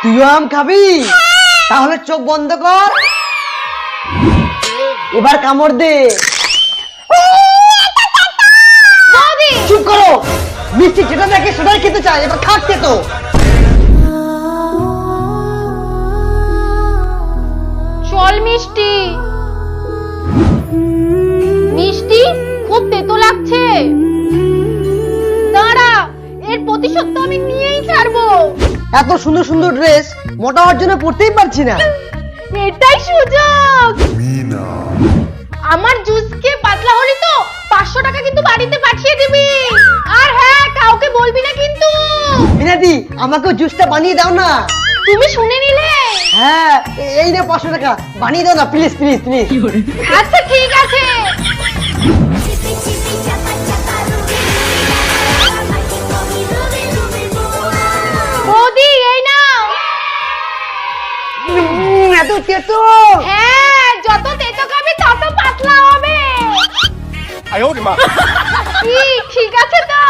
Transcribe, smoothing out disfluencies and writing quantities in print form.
তুইও আম খাবি? তাহলে চোখ বন্ধ কর, এবার কামড় দে। চুপ করো, মিষ্টি যেটা দেখে সেটাই খেতে চায়, এবার খাচ্ছে তো। চল মিষ্টি। মিষ্টি খুব তেতো লাগছে, দাঁড়া, এর প্রতিশোধ তো আমি নিয়েই ছাড়বো। এত সুন্দর সুন্দর ড্রেস মোটা হওয়ার জন্য পড়তেই পারছি না। এটাই সুযোগ। আমার জুসকে পাতলা হলি তো 500 টাকা কিন্তু বাড়িতে পাঠিয়ে দিবি। আর হ্যাঁ, কাউকে বলবি না কিন্তু। মিনাদি, আমাকে জুসটা বানিয়ে দাও না। তুমি শুনে নিলে? হ্যাঁ, এই নে 500 টাকা, বানিয়ে দাও না প্লিজ প্লিজ প্লিজ। আচ্ছা ঠিক আছে। বৌদি এই নাও। এত তেতো। হ্যাঁ, যত তেতো খাবি তত পাতলা হবে। কি ঠিক আছে তো?